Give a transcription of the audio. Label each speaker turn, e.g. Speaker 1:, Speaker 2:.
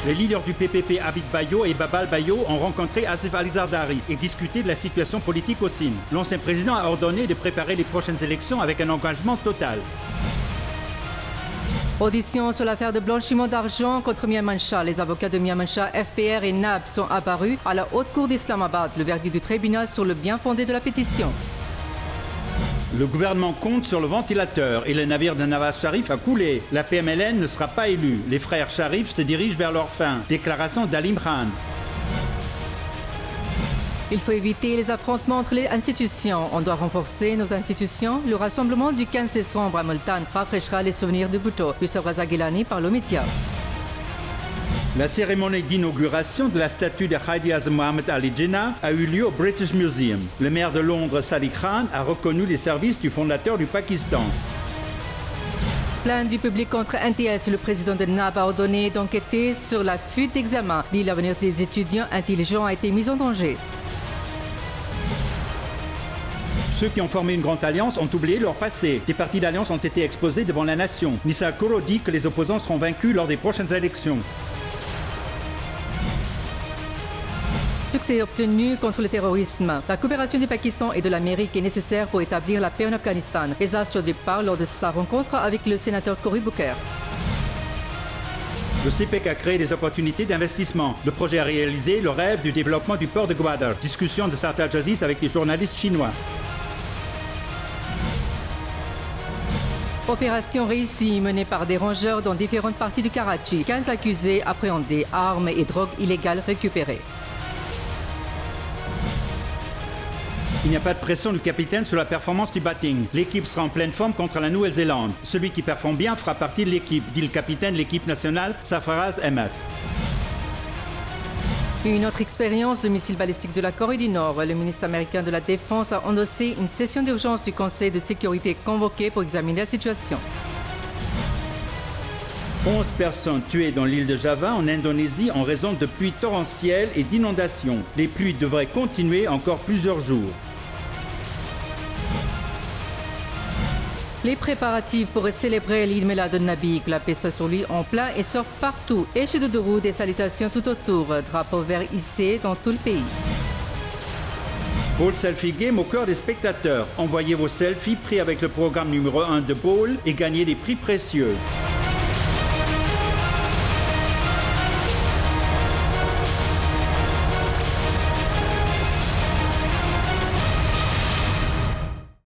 Speaker 1: Les leaders du PPP Habib Bayo et Babal Bayo ont rencontré Asif Ali Zardari et discuté de la situation politique au Sine. L'ancien président a ordonné de préparer les prochaines élections avec un engagement total.
Speaker 2: Audition sur l'affaire de blanchiment d'argent contre Mian Mancha. Les avocats de Mian Mancha, FPR et NAB sont apparus à la Haute Cour d'Islamabad. Le verdict du tribunal sur le bien fondé de la pétition.
Speaker 1: Le gouvernement compte sur le ventilateur et le navire de Nawaz Sharif a coulé. La PMLN ne sera pas élue. Les frères Sharif se dirigent vers leur fin. Déclaration d'Alim Khan.
Speaker 2: Il faut éviter les affrontements entre les institutions. On doit renforcer nos institutions. Le rassemblement du 15 décembre à Multan rafraîchira les souvenirs de Bhutto. Youssef Razak Gilani par le média.
Speaker 1: La cérémonie d'inauguration de la statue de Heidi Mohammed Ali Jinnah a eu lieu au British Museum. Le maire de Londres, Sadiq Khan, a reconnu les services du fondateur du Pakistan.
Speaker 2: Plainte du public contre NTS, le président de NAB a ordonné d'enquêter sur la fuite d'examen. Dit l'avenir des étudiants intelligents a été mis en danger.
Speaker 1: Ceux qui ont formé une grande alliance ont oublié leur passé. Des partis d'alliance ont été exposés devant la nation. Nissa Koro dit que les opposants seront vaincus lors des prochaines élections.
Speaker 2: Succès obtenu contre le terrorisme. La coopération du Pakistan et de l'Amérique est nécessaire pour établir la paix en Afghanistan. Ezaz Chaudhry parle lors de sa rencontre avec le sénateur Cory Booker.
Speaker 1: Le CPEC a créé des opportunités d'investissement. Le projet a réalisé le rêve du développement du port de Gwadar. Discussion de Sartaj Aziz avec les journalistes chinois.
Speaker 2: Opération réussie menée par des rangeurs dans différentes parties du Karachi. 15 accusés appréhendés, armes et drogues illégales récupérées.
Speaker 1: Il n'y a pas de pression du capitaine sur la performance du batting. L'équipe sera en pleine forme contre la Nouvelle-Zélande. Celui qui performe bien fera partie de l'équipe, dit le capitaine de l'équipe nationale, Sarfaraz Ahmed.
Speaker 2: Une autre expérience de missiles balistiques de la Corée du Nord. Le ministre américain de la Défense a endossé une session d'urgence du Conseil de sécurité convoquée pour examiner la situation.
Speaker 1: 11 personnes tuées dans l'île de Java en Indonésie en raison de pluies torrentielles et d'inondations. Les pluies devraient continuer encore plusieurs jours.
Speaker 2: Les préparatifs pour célébrer l'Eid Milad al-Nabi, que la paix soit sur lui, en plein et sort partout. Et chez Doudou, des salutations tout autour. Drapeau vert hissé dans tout le pays.
Speaker 1: Ball Selfie Game au cœur des spectateurs. Envoyez vos selfies pris avec le programme numéro 1 de Ball et gagnez des prix précieux.